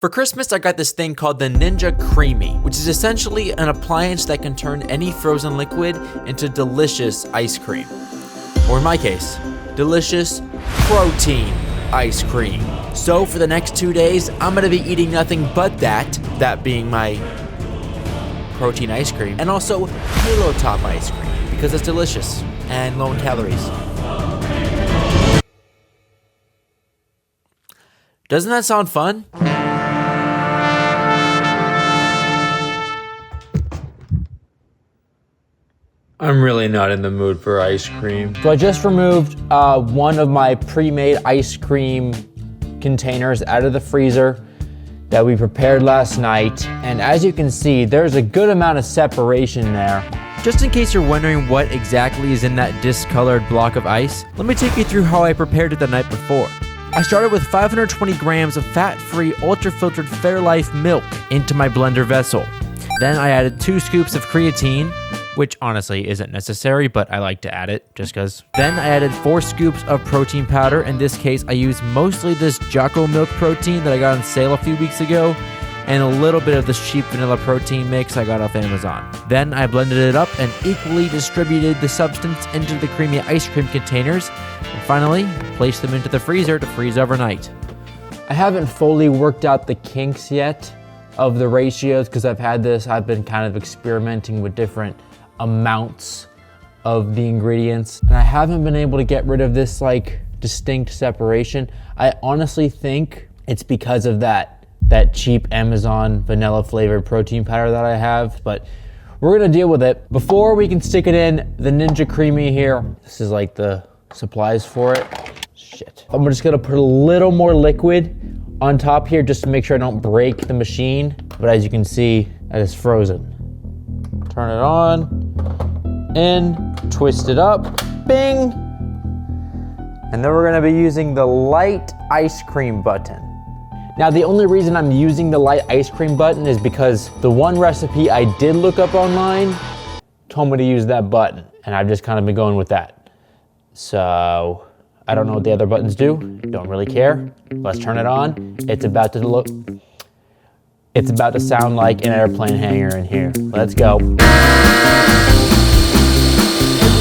For Christmas, I got this thing called the Ninja Creamy, which is essentially an appliance that can turn any frozen liquid into delicious ice cream. Or in my case, delicious protein ice cream. So for the next 2 days, I'm gonna be eating nothing but that being my protein ice cream, and also Halotop ice cream, because it's delicious and low in calories. Doesn't that sound fun? I'm really not in the mood for ice cream. So I just removed one of my pre-made ice cream containers out of the freezer that we prepared last night. And as you can see, there's a good amount of separation there. Just in case you're wondering what exactly is in that discolored block of ice, let me take you through how I prepared it the night before. I started with 520 grams of fat-free, ultra-filtered Fairlife milk into my blender vessel. Then I added 2 scoops of creatine, which honestly isn't necessary, but I like to add it just because. Then I added 4 scoops of protein powder. In this case, I used mostly this Jocko milk protein that I got on sale a few weeks ago, and a little bit of this cheap vanilla protein mix I got off Amazon. Then I blended it up and equally distributed the substance into the creamy ice cream containers, and finally placed them into the freezer to freeze overnight. I haven't fully worked out the kinks yet of the ratios because I've been kind of experimenting with different amounts of the ingredients, and I haven't been able to get rid of this like distinct separation. I honestly think it's because of that cheap Amazon vanilla flavored protein powder that I have, but we're gonna deal with it. Before we can stick it in the Ninja Creamy here, this is like the supplies for it. Shit. I'm just gonna put a little more liquid on top here just to make sure I don't break the machine. But as you can see, that is frozen. Turn it on, in, twist it up, bing. And then we're gonna be using the light ice cream button. Now, the only reason I'm using the light ice cream button is because the one recipe I did look up online told me to use that button, and I've just kind of been going with that. So, I don't know what the other buttons do, don't really care. Let's turn it on. It's about to sound like an airplane hangar in here. Let's go. It's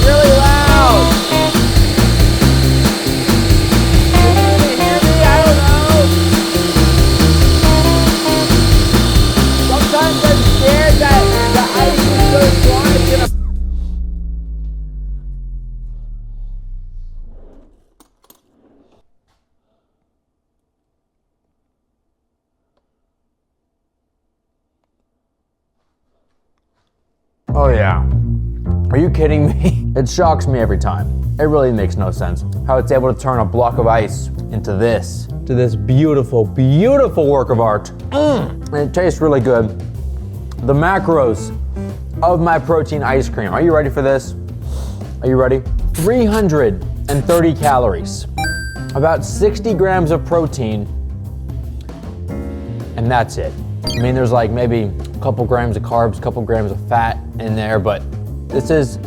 really loud. Oh yeah, are you kidding me? It shocks me every time. It really makes no sense how it's able to turn a block of ice into this beautiful, beautiful work of art. And it tastes really good. The macros of my protein ice cream. Are you ready for this? Are you ready? 330 calories, about 60 grams of protein, and that's it. I mean, there's like maybe a couple grams of carbs, a couple grams of fat in there, but this is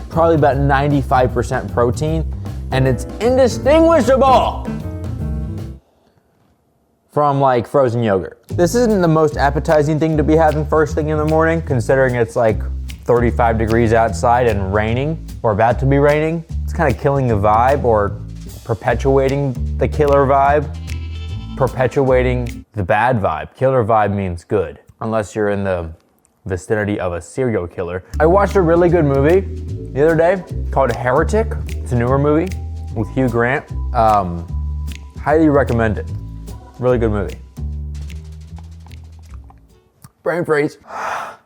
probably about 95% protein, and it's indistinguishable from like frozen yogurt. This isn't the most appetizing thing to be having first thing in the morning, considering it's like 35 degrees outside and raining, or about to be raining. It's kind of killing the vibe, or perpetuating the killer vibe, perpetuating the bad vibe. Killer vibe means good, unless you're in the vicinity of a serial killer. I watched a really good movie the other day called Heretic. It's a newer movie with Hugh Grant. Highly recommend it. Really good movie. Brain freeze. All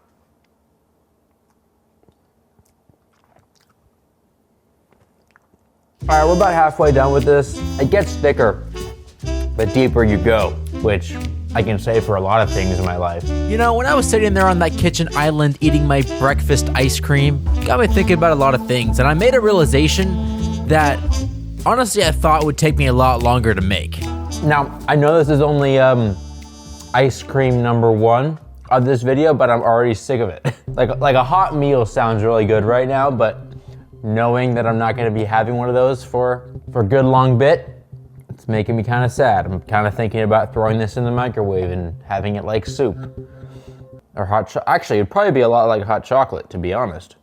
right, we're about halfway done with this. It gets thicker the deeper you go, which I can say for a lot of things in my life. You know, when I was sitting there on that kitchen island eating my breakfast ice cream, it got me thinking about a lot of things, and I made a realization that honestly I thought would take me a lot longer to make. Now, I know this is only ice cream number 1 of this video, but I'm already sick of it. like a hot meal sounds really good right now, but knowing that I'm not gonna be having one of those for a good long bit, It's making me kind of sad. I'm kind of thinking about throwing this in the microwave and having it like soup. Or hot chocolate. Actually, it'd probably be a lot like hot chocolate, to be honest.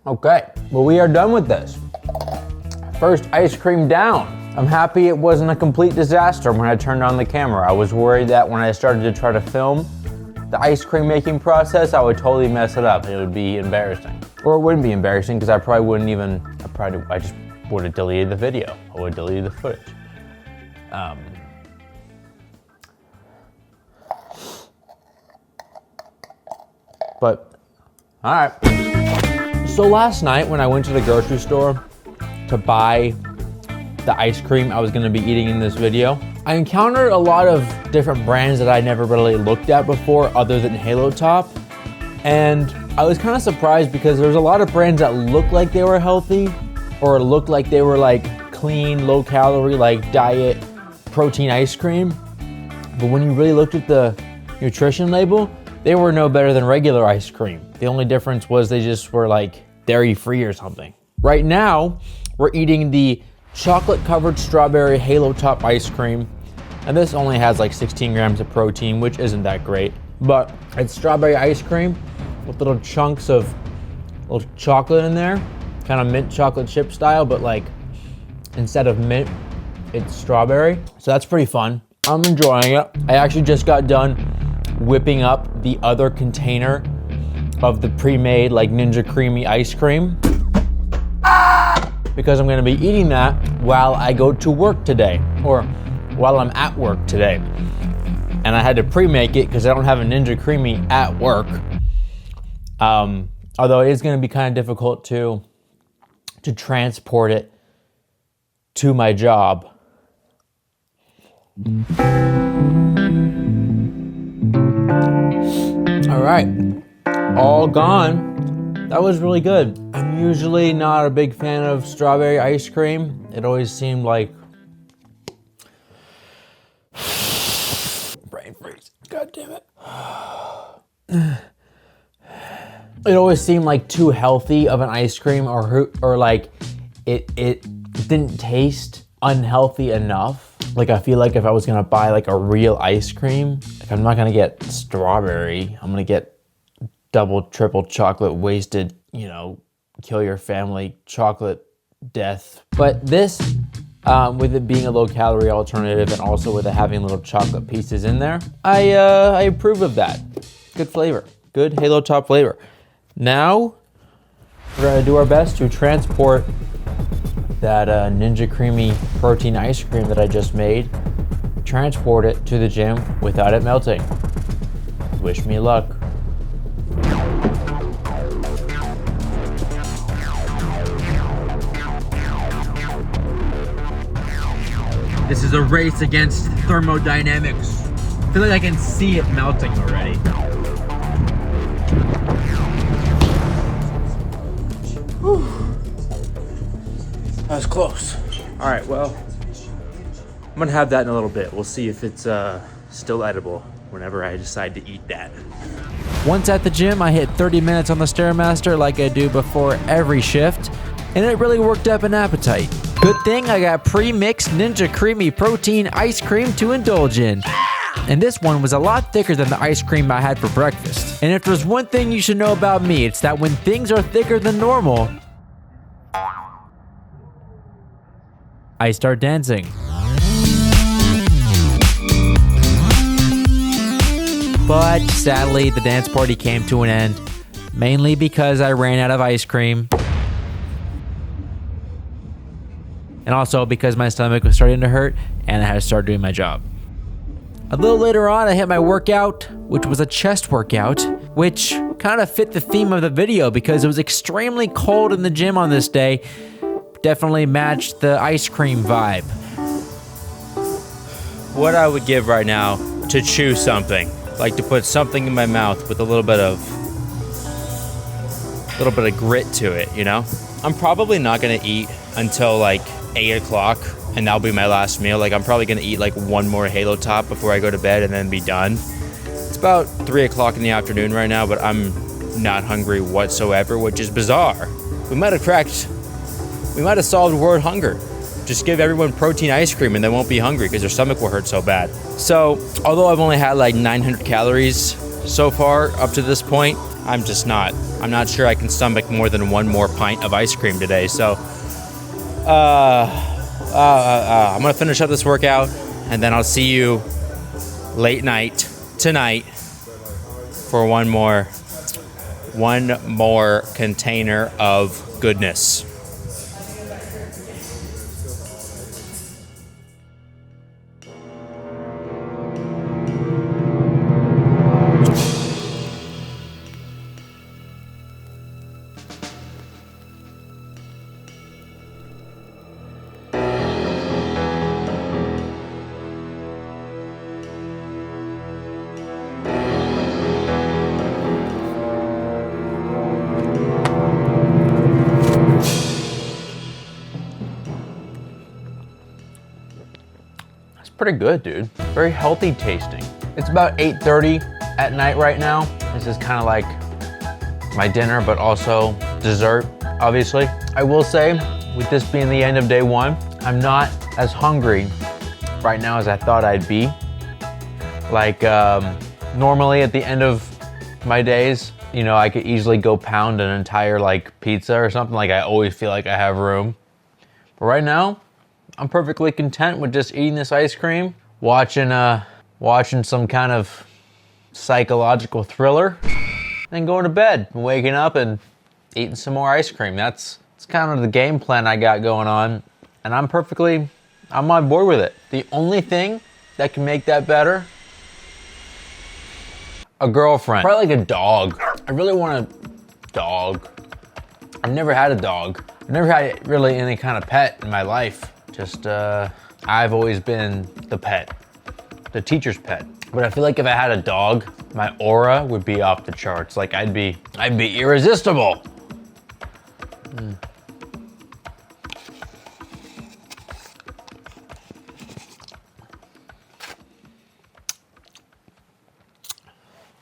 Okay, well, we are done with this. First ice cream down. I'm happy it wasn't a complete disaster when I turned on the camera. I was worried that when I started to try to film the ice cream making process, I would totally mess it up. It would be embarrassing. Or it wouldn't be embarrassing because I probably wouldn't even, I just would have deleted the video. I would have deleted the footage. But, all right. So last night when I went to the grocery store to buy the ice cream I was gonna be eating in this video, I encountered a lot of different brands that I never really looked at before other than Halotop. And I was kind of surprised because there's a lot of brands that look like they were healthy or looked like they were like clean, low calorie, like diet protein ice cream. But when you really looked at the nutrition label, they were no better than regular ice cream. The only difference was they just were like dairy free or something. Right now, we're eating the chocolate covered strawberry Halotop ice cream. And this only has like 16 grams of protein, which isn't that great. But it's strawberry ice cream with little chunks of little chocolate in there. Kind of mint chocolate chip style, but like instead of mint, it's strawberry. So that's pretty fun. I'm enjoying it. I actually just got done whipping up the other container of the pre-made like Ninja Creamy ice cream because I'm gonna be eating that while I go to work today or while I'm at work today. And I had to pre-make it because I don't have a Ninja Creamy at work. Although it is gonna be kind of difficult to transport it to my job. All right, all gone. That was really good. I'm usually not a big fan of strawberry ice cream. It always seemed like brain freeze. God damn it. It always seemed like too healthy of an ice cream or like it didn't taste unhealthy enough. Like I feel like if I was gonna buy like a real ice cream, like I'm not gonna get strawberry. I'm gonna get double, triple chocolate wasted, you know, kill your family chocolate death. But this, with it being a low calorie alternative and also with it having little chocolate pieces in there, I approve of that. Good flavor, good Halotop flavor. Now, we're gonna do our best to transport that Ninja Creamy protein ice cream that I just made, transport it to the gym without it melting. Wish me luck. This is a race against thermodynamics. I feel like I can see it melting already. Whew. That was close. All right, well, I'm gonna have that in a little bit. We'll see if it's still edible whenever I decide to eat that. Once at the gym, I hit 30 minutes on the Stairmaster like I do before every shift, and it really worked up an appetite. Good thing I got pre-mixed Ninja Creamy protein ice cream to indulge in. And this one was a lot thicker than the ice cream I had for breakfast. And if there's one thing you should know about me, it's that when things are thicker than normal, I start dancing. But sadly, the dance party came to an end, mainly because I ran out of ice cream. And also because my stomach was starting to hurt and I had to start doing my job. A little later on, I hit my workout, which was a chest workout, which kind of fit the theme of the video because it was extremely cold in the gym on this day. Definitely matched the ice cream vibe. What I would give right now to chew something, like to put something in my mouth with a little bit of grit to it, you know? I'm probably not gonna eat until like 8 o'clock and that'll be my last meal. Like I'm probably gonna eat like one more Halotop before I go to bed and then be done. It's about 3 o'clock in the afternoon right now, but I'm not hungry whatsoever, which is bizarre. We might have cracked We might have solved world hunger. Just give everyone protein ice cream and they won't be hungry because their stomach will hurt so bad. So, although I've only had like 900 calories so far up to this point, I'm not sure I can stomach more than one more pint of ice cream today. So, I'm gonna finish up this workout and then I'll see you late night tonight for one more container of goodness. Pretty good, dude. Very healthy tasting. It's about 8:30 at night right now. This is kind of like my dinner, but also dessert, obviously. I will say, with this being the end of day one, I'm not as hungry right now as I thought I'd be. Like, normally at the end of my days, you know, I could easily go pound an entire like pizza or something. Like, I always feel like I have room. But right now, I'm perfectly content with just eating this ice cream, watching some kind of psychological thriller, and going to bed, and waking up and eating some more ice cream. That's kind of the game plan I got going on, and I'm on board with it. The only thing that can make that better, a girlfriend. Probably like a dog. I really want a dog. I've never had a dog. I've never had really any kind of pet in my life. Just, I've always been the pet, the teacher's pet. But I feel like if I had a dog, my aura would be off the charts. Like I'd be irresistible.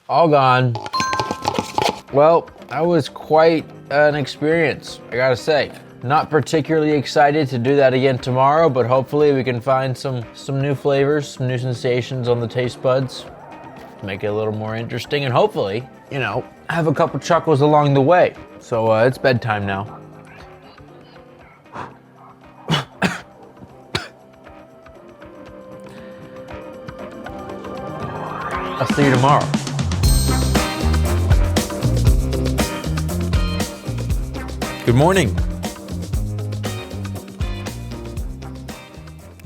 All gone. Well, that was quite an experience, I gotta say. Not particularly excited to do that again tomorrow, but hopefully we can find some new flavors, some new sensations on the taste buds to make it a little more interesting, and hopefully, you know, have a couple chuckles along the way. So it's bedtime now. I'll see you tomorrow. Good morning.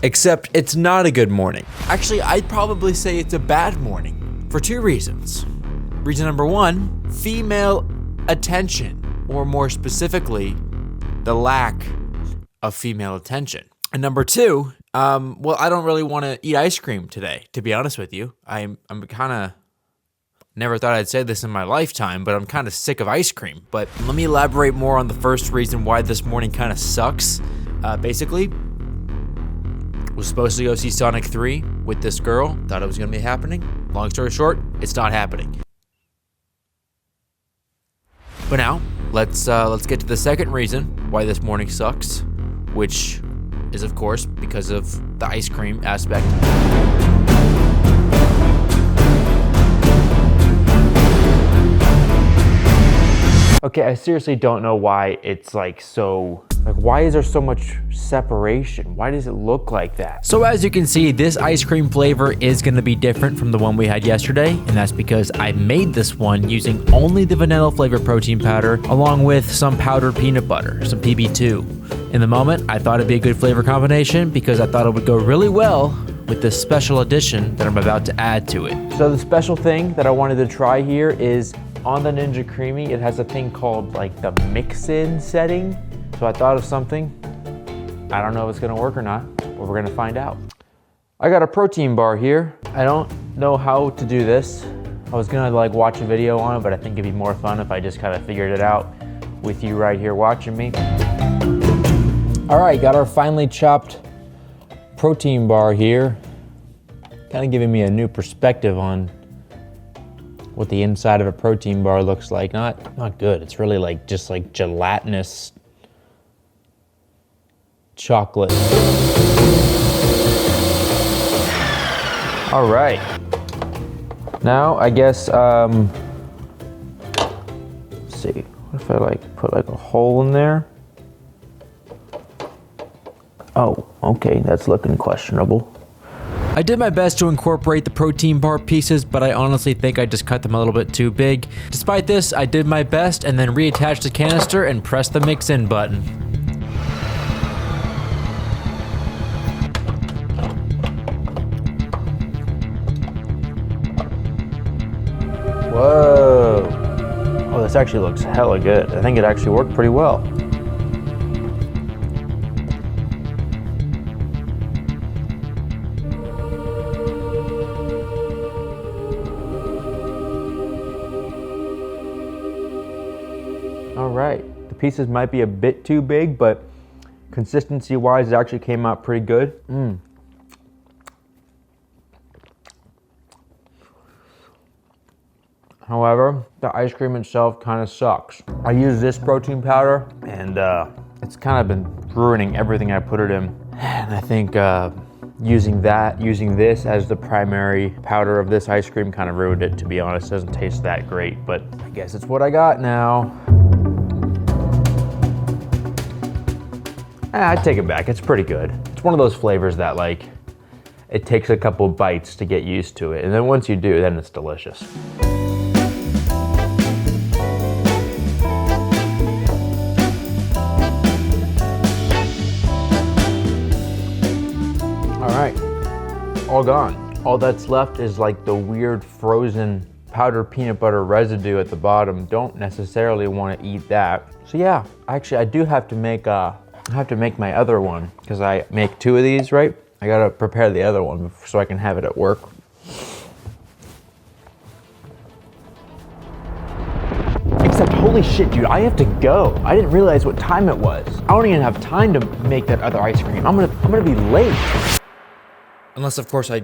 Except it's not a good morning. Actually, I'd probably say it's a bad morning for two reasons. Reason number one, female attention, or more specifically, the lack of female attention. And number two, well, I don't really want to eat ice cream today, to be honest with you. I'm kind of, never thought I'd say this in my lifetime, but I'm kind of sick of ice cream. But let me elaborate more on the first reason why this morning kind of sucks. Basically, was supposed to go see Sonic 3 with this girl. Thought it was going to be happening. Long story short, it's not happening. But now, let's get to the second reason why this morning sucks, which is, of course, because of the ice cream aspect. Okay, I seriously don't know why it's like so, like why is there so much separation? Why does it look like that? So as you can see, this ice cream flavor is gonna be different from the one we had yesterday, and that's because I made this one using only the vanilla flavor protein powder, along with some powdered peanut butter, some PB2. In the moment, I thought it'd be a good flavor combination because I thought it would go really well with this special addition that I'm about to add to it. So the special thing that I wanted to try here is on the Ninja Creamy, it has a thing called like the mix-in setting. So I thought of something. I don't know if it's gonna work or not, but we're gonna find out. I got a protein bar here. I don't know how to do this. I was gonna like watch a video on it, but I think it'd be more fun if I just kind of figured it out with you right here watching me. All right, got our finely chopped protein bar here. Kind of giving me a new perspective on what the inside of a protein bar looks like. Not good. It's really like just like gelatinous chocolate. All right. Now, I guess, let's see. What if I like put like a hole in there? Oh, okay, that's looking questionable. I did my best to incorporate the protein bar pieces, but I honestly think I just cut them a little bit too big. Despite this, I did my best and then reattached the canister and pressed the mix in button. Whoa. Oh, this actually looks hella good. I think it actually worked pretty well. All right, the pieces might be a bit too big, but consistency-wise, it actually came out pretty good. However, the ice cream itself kind of sucks. I use this protein powder, and it's kind of been ruining everything I put it in. And I think using this as the primary powder of this ice cream kind of ruined it, to be honest. It doesn't taste that great, but I guess it's what I got now. I take it back, it's pretty good. It's one of those flavors that like, it takes a couple bites to get used to it. And then once you do, then it's delicious. All right, all gone. All that's left is like the weird frozen powdered peanut butter residue at the bottom. Don't necessarily want to eat that. So yeah, actually I do have to make my other one, because I make 2 of these, right? I gotta prepare the other one so I can have it at work. Except, holy shit, dude, I have to go. I didn't realize what time it was. I don't even have time to make that other ice cream. I'm gonna be late. Unless, of course, I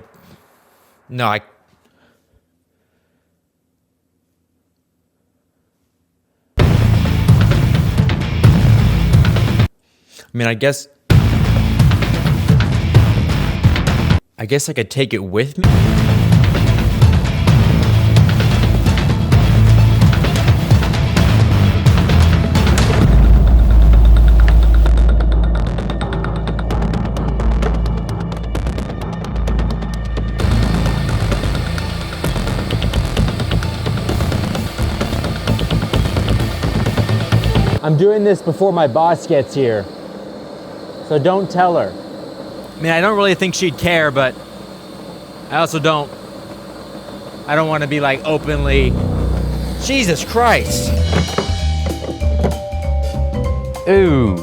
mean, I guess I could take it with me. I'm doing this before my boss gets here. So don't tell her. I mean, I don't really think she'd care, but I also don't want to be like openly, Jesus Christ. Ooh.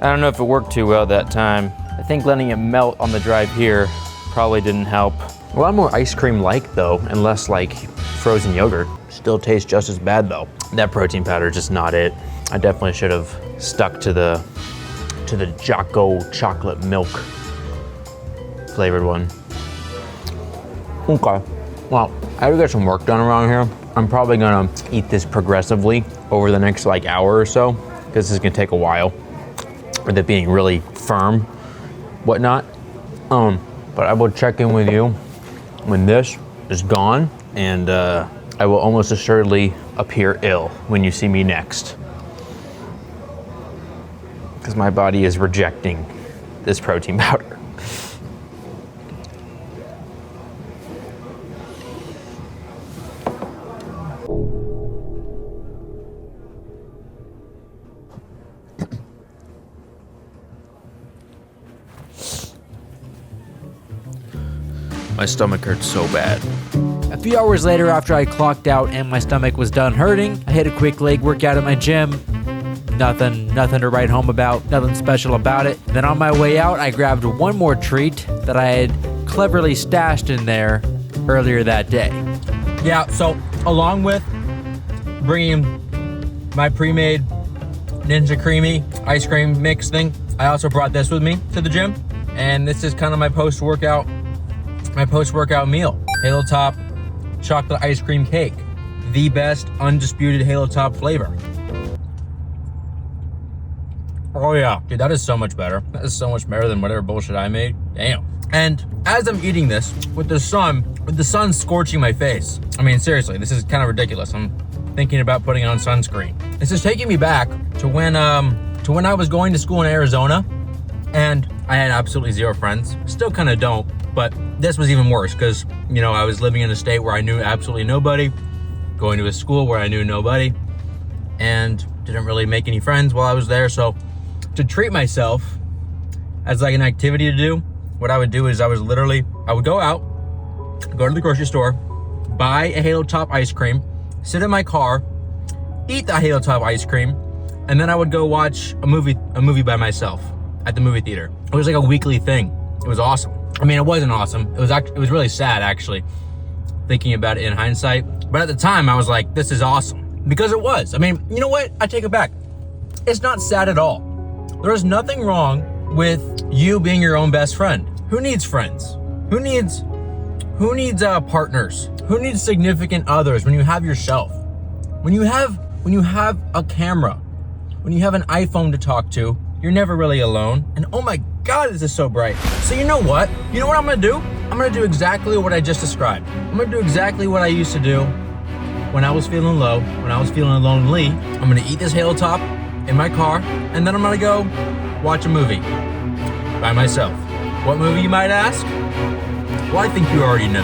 I don't know if it worked too well that time. I think letting it melt on the drive here probably didn't help. A lot more ice cream-like though, and less like frozen yogurt. Still tastes just as bad though. That protein powder is just not it. I definitely should have stuck to the Jocko chocolate milk flavored one. Okay, well, I gotta get some work done around here. I'm probably gonna eat this progressively over the next like hour or so, because this is gonna take a while with it being really firm, whatnot. But I will check in with you when this is gone, and I will almost assuredly appear ill when you see me next, because my body is rejecting this protein powder. My stomach hurts so bad. A few hours later, after I clocked out and my stomach was done hurting, I hit a quick leg workout at my gym. Nothing to write home about, nothing special about it. Then on my way out, I grabbed one more treat that I had cleverly stashed in there earlier that day. Yeah, so along with bringing my pre-made Ninja Creamy ice cream mix thing, I also brought this with me to the gym. And this is kind of my post-workout meal. Halotop chocolate ice cream cake. The best undisputed Halotop flavor. Oh yeah, dude, that is so much better. That is so much better than whatever bullshit I made. Damn. And as I'm eating this, with the sun scorching my face, I mean, seriously, this is kind of ridiculous. I'm thinking about putting on sunscreen. This is taking me back to when I was going to school in Arizona, and I had absolutely zero friends. Still kind of don't, but this was even worse because, you know, I was living in a state where I knew absolutely nobody, going to a school where I knew nobody, and didn't really make any friends while I was there. So to treat myself as like an activity to do, what I would do is I would go out, go to the grocery store, buy a Halotop ice cream, sit in my car, eat the Halotop ice cream, and then I would go watch a movie by myself at the movie theater. It was like a weekly thing. It was awesome. I mean, it wasn't awesome. It was really sad, actually, thinking about it in hindsight. But at the time, I was like, this is awesome. Because it was. I mean, you know what? I take it back. It's not sad at all. There is nothing wrong with you being your own best friend. Who needs friends? Who needs partners? Who needs significant others when you have yourself? When you have a camera, when you have an iPhone to talk to, you're never really alone. And oh my God, this is so bright. So you know what? You know what I'm gonna do? I'm gonna do exactly what I just described. I'm gonna do exactly what I used to do when I was feeling low, when I was feeling lonely. I'm gonna eat this Halotop in my car, and then I'm gonna go watch a movie by myself. What movie, you might ask? Well, I think you already know.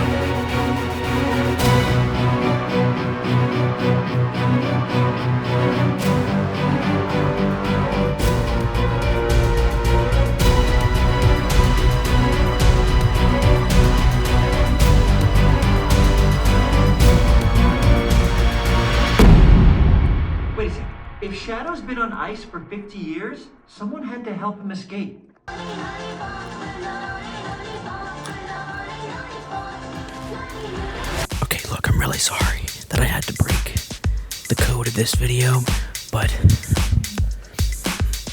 Wait a second. If Shadow's been on ice for 50 years, someone had to help him escape. Okay, look, I'm really sorry that I had to break the code of this video, but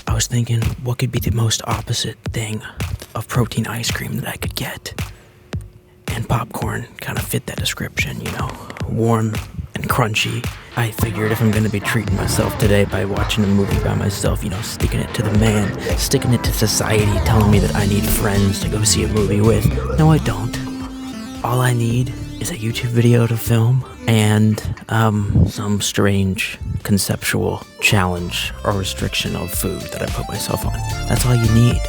I was thinking what could be the most opposite thing of protein ice cream that I could get. And popcorn kind of fit that description, you know, warm and crunchy. I figured if I'm gonna be treating myself today by watching a movie by myself, you know, sticking it to the man, sticking it to society, telling me that I need friends to go see a movie with. No, I don't. All I need is a YouTube video to film and some strange conceptual challenge or restriction of food that I put myself on. That's all you need.